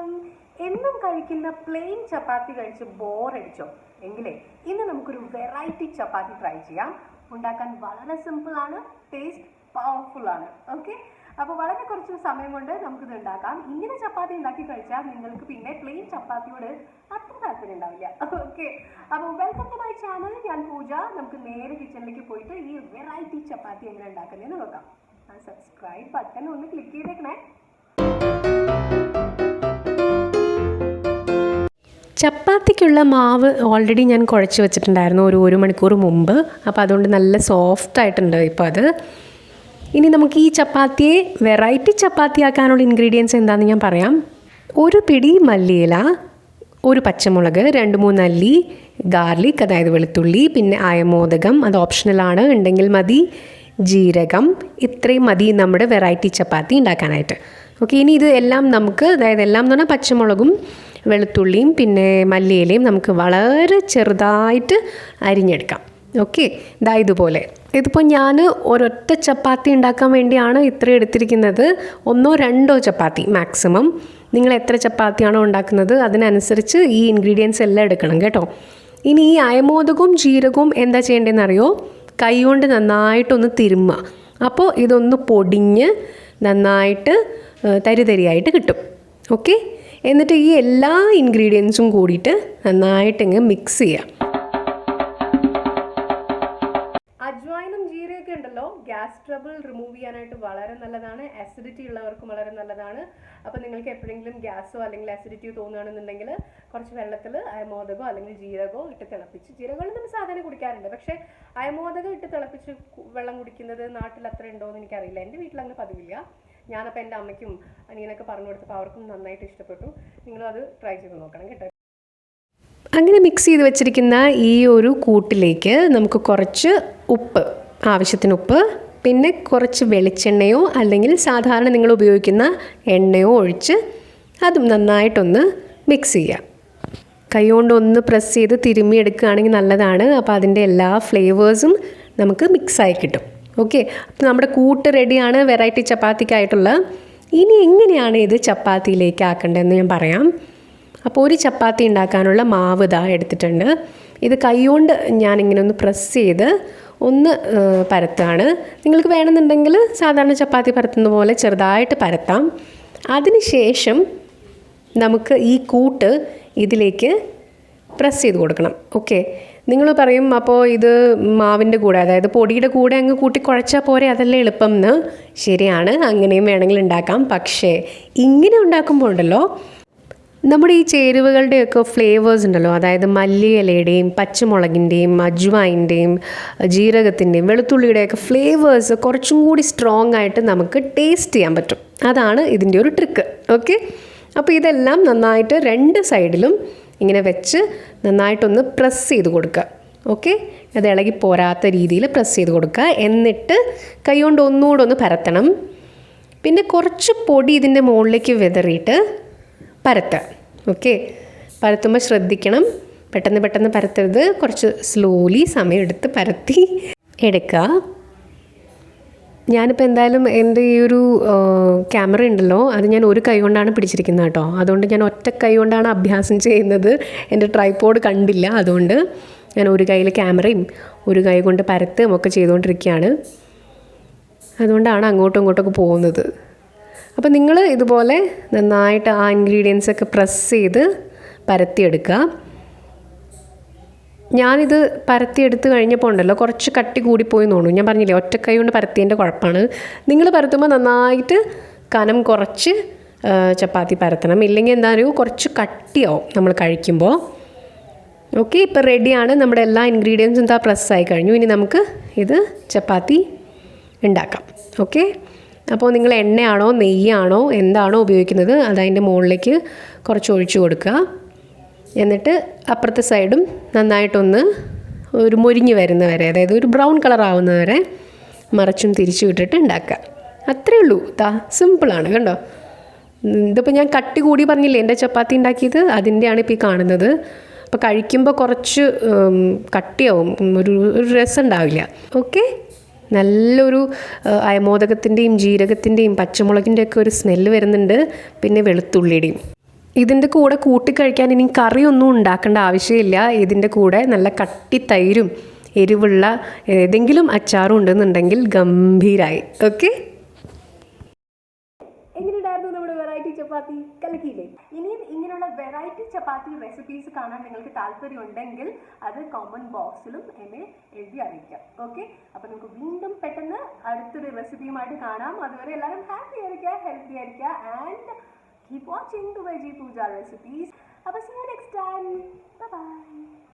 നമസ്കാരം. എന്നും കഴിക്കുന്ന പ്ലെയിൻ ചപ്പാത്തി കഴിച്ച് ബോറടിച്ചോ? എങ്കിലേ ഇന്ന് നമുക്കൊരു വെറൈറ്റി ചപ്പാത്തി ട്രൈ ചെയ്യാം. ഉണ്ടാക്കാൻ വളരെ സിമ്പിളാണ്, ടേസ്റ്റ് പവർഫുൾ ആണ്. ഓക്കെ, അപ്പോൾ വളരെ കുറച്ച് സമയം കൊണ്ട് നമുക്കിത് ഉണ്ടാക്കാം. ഇങ്ങനെ ചപ്പാത്തി ഉണ്ടാക്കി കഴിച്ചാൽ നിങ്ങൾക്ക് പിന്നെ പ്ലെയിൻ ചപ്പാത്തിയോട് അത്ര താല്പര്യം ഉണ്ടാവില്ല. ഓക്കെ, അപ്പോൾ വെൽക്കം ടു മൈ ചാനൽ. ഞാൻ പൂജ. നമുക്ക് നേരെ കിച്ചണിലേക്ക് പോയിട്ട് ഈ വെറൈറ്റി ചപ്പാത്തി എങ്ങനെ ഉണ്ടാക്കുന്നതെന്ന് നോക്കാം. ആ സബ്സ്ക്രൈബ് ബട്ടൺ ഒന്ന് ക്ലിക്ക് ചെയ്തേക്കണേ. ചപ്പാത്തിക്കുള്ള മാവ് ഓൾറെഡി ഞാൻ കുഴച്ച് വെച്ചിട്ടുണ്ടായിരുന്നു ഒരു മണിക്കൂർ മുമ്പ്. അപ്പോൾ അതുകൊണ്ട് നല്ല സോഫ്റ്റ് ആയിട്ടുണ്ട് ഇപ്പോൾ അത്. ഇനി നമുക്ക് ഈ ചപ്പാത്തിയെ വെറൈറ്റി ചപ്പാത്തി ആക്കാനുള്ള ഇൻഗ്രീഡിയൻസ് എന്താണെന്ന് ഞാൻ പറയാം. ഒരു പിടി മല്ലിയില, ഒരു പച്ചമുളക്, 2-3 അല്ലി ഗാർലിക്, അതായത് വെളുത്തുള്ളി, പിന്നെ അയമോദകം, അത് ഓപ്ഷണലാണ്, ഉണ്ടെങ്കിൽ മതി, ജീരകം. ഇത്രയും മതി നമ്മുടെ വെറൈറ്റി ചപ്പാത്തി ഉണ്ടാക്കാനായിട്ട്. ഓക്കെ, ഇനി ഇത് എല്ലാം നമുക്ക്, അതായത് എല്ലാം എന്ന് പറഞ്ഞാൽ പച്ചമുളകും വെളുത്തുള്ളിയും പിന്നെ മല്ലിയിലയും നമുക്ക് വളരെ ചെറുതായിട്ട് അരിഞ്ഞെടുക്കാം. ഓക്കെ, ഇതാ ഇതുപോലെ. ഇതിപ്പോൾ ഞാൻ ഒരൊറ്റ ചപ്പാത്തി ഉണ്ടാക്കാൻ വേണ്ടിയാണ് ഇത്ര എടുത്തിരിക്കുന്നത്. 1-2 ചപ്പാത്തി മാക്സിമം. നിങ്ങൾ എത്ര ചപ്പാത്തിയാണോ ഉണ്ടാക്കുന്നത് അതിനനുസരിച്ച് ഈ ഇൻഗ്രീഡിയൻസ് എല്ലാം എടുക്കണം കേട്ടോ. ഇനി ഈ അയമോദകവും ജീരകവും എന്താ ചെയ്യേണ്ടതെന്ന് അറിയോ? കൈ കൊണ്ട് നന്നായിട്ടൊന്ന് തിരുമ്മുക. അപ്പോൾ ഇതൊന്ന് പൊടിഞ്ഞ് നന്നായിട്ട് തരിതരിയായിട്ട് കിട്ടും. ഓക്കെ, എന്നിട്ട് ഈ എല്ലാ ഇൻഗ്രീഡിയൻസും കൂടിയിട്ട് നന്നായിട്ടങ്ങ് മിക്സ് ചെയ്യാം. അജ്വായിനും ജീരകമൊക്കെ ഉണ്ടല്ലോ, ഗ്യാസ് ട്രബിൾ റിമൂവ് ചെയ്യാനായിട്ട് വളരെ നല്ലതാണ്. ആസിഡിറ്റി ഉള്ളവർക്കും വളരെ നല്ലതാണ്. അപ്പോൾ നിങ്ങൾക്ക് എപ്പോഴെങ്കിലും ഗ്യാസോ അല്ലെങ്കിൽ ആസിഡിറ്റിയോ തോന്നുകയാണെന്നുണ്ടെങ്കിൽ കുറച്ച് വെള്ളത്തിൽ അയമോദകമോ അല്ലെങ്കിൽ ജീരകമോ ഇട്ട് തിളപ്പിച്ച്, ജീരകം നമ്മൾ സാധാരണ കുടിക്കാറുണ്ട്, പക്ഷേ അയമോദകം ഇട്ട് തിളപ്പിച്ച് വെള്ളം കുടിക്കുന്നത് നാട്ടിൽ അത്ര ഉണ്ടോ എന്ന് എനിക്കറിയില്ല. എൻ്റെ വീട്ടിൽ അങ്ങനെ പതിവില്ല. ഞാനപ്പോൾ എൻ്റെ അമ്മയ്ക്കും അനിയനൊക്കെ പറഞ്ഞു കൊടുത്തപ്പോൾ അവർക്കും നന്നായിട്ട് ഇഷ്ടപ്പെട്ടു. നിങ്ങളും അത് ട്രൈ ചെയ്ത് നോക്കണം കേട്ടോ. അങ്ങനെ മിക്സ് ചെയ്ത് വെച്ചിരിക്കുന്ന ഈ ഒരു കൂട്ടിലേക്ക് നമുക്ക് കുറച്ച് ഉപ്പ്, ആവശ്യത്തിന് ഉപ്പ്, പിന്നെ കുറച്ച് വെളിച്ചെണ്ണയോ അല്ലെങ്കിൽ സാധാരണ നിങ്ങൾ ഉപയോഗിക്കുന്ന എണ്ണയോ ഒഴിച്ച് അതും നന്നായിട്ടൊന്ന് മിക്സ് ചെയ്യുക. കൈ കൊണ്ടൊന്ന് പ്രസ് ചെയ്ത് തിരുമ്മി എടുക്കുകയാണെങ്കിൽ നല്ലതാണ്. അപ്പോൾ അതിൻ്റെ എല്ലാ ഫ്ലേവേഴ്സും നമുക്ക് മിക്സായി കിട്ടും. ഓക്കെ, അപ്പോൾ നമ്മുടെ കൂട്ട് റെഡിയാണ് വെറൈറ്റി ചപ്പാത്തിക്കായിട്ടുള്ള. ഇനി എങ്ങനെയാണ് ഇത് ചപ്പാത്തിയിലേക്ക് ആക്കേണ്ടതെന്ന് ഞാൻ പറയാം. അപ്പോൾ ഒരു ചപ്പാത്തി ഉണ്ടാക്കാനുള്ള മാവ് ഇതാ എടുത്തിട്ടുണ്ട്. ഇത് കൈകൊണ്ട് ഞാനിങ്ങനെ ഒന്ന് പ്രസ് ചെയ്ത് ഒന്ന് പരത്താണ്. നിങ്ങൾക്ക് വേണമെന്നുണ്ടെങ്കിൽ സാധാരണ ചപ്പാത്തി പരത്തുന്ന പോലെ ചെറുതായിട്ട് പരത്താം. അതിനുശേഷം നമുക്ക് ഈ കൂട്ട് ഇതിലേക്ക് പ്രസ് ചെയ്ത് കൊടുക്കണം. ഓക്കെ, നിങ്ങൾ പറയും അപ്പോൾ ഇത് മാവിൻ്റെ കൂടെ, അതായത് പൊടിയുടെ കൂടെ അങ്ങ് കൂട്ടി കുഴച്ചാൽ പോരെ, അതല്ലേ എളുപ്പം എന്ന്. ശരിയാണ്, അങ്ങനെയും വേണമെങ്കിൽ ഉണ്ടാക്കാം. പക്ഷേ ഇങ്ങനെ ഉണ്ടാക്കുമ്പോൾ ഉണ്ടല്ലോ, നമ്മുടെ ഈ ചേരുവകളുടെയൊക്കെ ഫ്ലേവേഴ്സ് ഉണ്ടല്ലോ, അതായത് മല്ലിയിലയുടെയും പച്ചമുളകിൻ്റെയും അജ്വായിൻ്റെയും ജീരകത്തിൻ്റെയും വെളുത്തുള്ളിയുടെയൊക്കെ ഫ്ലേവേഴ്സ് കുറച്ചും കൂടി സ്ട്രോങ് ആയിട്ട് നമുക്ക് ടേസ്റ്റ് ചെയ്യാൻ പറ്റും. അതാണ് ഇതിൻ്റെ ഒരു ട്രിക്ക്. ഓക്കെ, അപ്പോൾ ഇതെല്ലാം നന്നായിട്ട് 2 സൈഡിലും ഇങ്ങനെ വെച്ച് നന്നായിട്ടൊന്ന് പ്രസ് ചെയ്ത് കൊടുക്കുക. ഓക്കെ, അത് ഇളകി പോരാത്ത രീതിയിൽ പ്രസ് ചെയ്ത് കൊടുക്കുക. എന്നിട്ട് കൈ കൊണ്ട് ഒന്നുകൂടെ ഒന്ന് പരത്തണം. പിന്നെ കുറച്ച് പൊടി ഇതിൻ്റെ മുകളിലേക്ക് വിതറിയിട്ട് പരത്തുക. ഓക്കെ, പരത്തുമ്പോൾ ശ്രദ്ധിക്കണം, പെട്ടെന്ന് പരത്തരുത്. കുറച്ച് സ്ലോലി സമയമെടുത്ത് പരത്തി എടുക്കുക. ഞാനിപ്പോൾ എന്തായാലും എൻ്റെ ഈ ഒരു ക്യാമറ ഉണ്ടല്ലോ, അത് ഞാൻ ഒരു കൈ കൊണ്ടാണ് പിടിച്ചിരിക്കുന്നത് കേട്ടോ. അതുകൊണ്ട് ഞാൻ ഒറ്റ കൈ കൊണ്ടാണ് അഭ്യാസം ചെയ്യുന്നത്. എൻ്റെ ട്രൈപോഡ് കണ്ടില്ല, അതുകൊണ്ട് ഞാൻ ഒരു കൈയിൽ ക്യാമറയും ഒരു കൈ കൊണ്ട് പരത്തും ഒക്കെ ചെയ്തുകൊണ്ടിരിക്കുകയാണ്. അതുകൊണ്ടാണ് അങ്ങോട്ടും ഇങ്ങോട്ടൊക്കെ പോകുന്നത്. അപ്പോൾ നിങ്ങൾ ഇതുപോലെ നന്നായിട്ട് ആ ഇൻഗ്രീഡിയൻസൊക്കെ പ്രസ് ചെയ്ത് പരത്തിയെടുക്കുക. ഞാനിത് പരത്തിയെടുത്ത് കഴിഞ്ഞപ്പോൾ ഉണ്ടല്ലോ കുറച്ച് കട്ടി കൂടിപ്പോയി തോന്നുന്നു. ഞാൻ പറഞ്ഞില്ലേ ഒറ്റക്കൈ കൊണ്ട് പരത്തിയതിൻ്റെ കുഴപ്പമാണ്. നിങ്ങൾ പരത്തുമ്പോൾ നന്നായിട്ട് കനം കുറച്ച് ചപ്പാത്തി പരത്തണം, ഇല്ലെങ്കിൽ എന്താ പറയുക കുറച്ച് കട്ടിയാവും നമ്മൾ കഴിക്കുമ്പോൾ. ഓക്കെ, ഇപ്പോൾ റെഡിയാണ്. നമ്മുടെ എല്ലാ ഇൻഗ്രീഡിയൻസും എന്താ പ്രസ്സായി കഴിഞ്ഞു. ഇനി നമുക്ക് ഇത് ചപ്പാത്തി ഉണ്ടാക്കാം. ഓക്കെ, അപ്പോൾ നിങ്ങൾ എണ്ണയാണോ നെയ്യാണോ എന്താണോ ഉപയോഗിക്കുന്നത് അതതിൻ്റെ മുകളിലേക്ക് കുറച്ച് ഒഴിച്ചു കൊടുക്കുക. എന്നിട്ട് അപ്പുറത്തെ സൈഡും നന്നായിട്ടൊന്ന് ഒരു മൊരിഞ്ഞ് വരുന്ന വരെ, അതായത് ഒരു ബ്രൗൺ കളർ ആവുന്ന വരെ മറിച്ചും തിരിച്ചു വിട്ടിട്ട് ഉണ്ടാക്കുക. അത്രയേ ഉള്ളൂ. സിമ്പിളാണ് കണ്ടോ. ഇതിപ്പോൾ ഞാൻ കട്ടി കൂടി പറഞ്ഞില്ലേ എൻ്റെ ചപ്പാത്തി ഉണ്ടാക്കിയത്, അതിൻ്റെയാണ് ഇപ്പോൾ ഈ കാണുന്നത്. അപ്പോൾ കഴിക്കുമ്പോൾ കുറച്ച് കട്ടിയാവും, ഒരു രസം ഉണ്ടാവില്ല. ഓക്കെ, നല്ലൊരു അയമോദകത്തിൻ്റെയും ജീരകത്തിൻ്റെയും പച്ചമുളകിൻ്റെയൊക്കെ ഒരു സ്മെല്ല് വരുന്നുണ്ട്, പിന്നെ വെളുത്തുള്ളിയുടെയും. ഇതിൻ്റെ കൂടെ കൂട്ടിക്കഴിക്കാൻ ഇനി കറിയൊന്നും ഉണ്ടാക്കേണ്ട ആവശ്യമില്ല. ഇതിൻ്റെ കൂടെ നല്ല കട്ടി തൈരും എരിവുള്ള ഏതെങ്കിലും അച്ചാറും ഉണ്ടെന്നുണ്ടെങ്കിൽ ഗംഭീരായി. ഓക്കെ, എങ്ങനെയുണ്ടായിരുന്നു നമ്മുടെ വെറൈറ്റി ചപ്പാത്തി? കലക്കിയില്ലേ? ഇനിയും ഇങ്ങനെയുള്ള വെറൈറ്റി ചപ്പാത്തി റെസിപ്പീസ് കാണാൻ നിങ്ങൾക്ക് താല്പര്യം ഉണ്ടെങ്കിൽ അത് കമൻറ്റ് ബോക്സിലും എന്നെ എഴുതി അറിയിക്കാം. ഓക്കെ, അപ്പോൾ നമുക്ക് വീണ്ടും പെട്ടെന്ന് അടുത്തൊരു റെസിപ്പിയുമായിട്ട് കാണാം. അതുവരെ എല്ലാവരും ഹാപ്പി ആയിരിക്കുക, ഹെൽത്തി ആയിരിക്കുക, and keep watching the Veggie Pooja recipes. See you next time. Bye bye.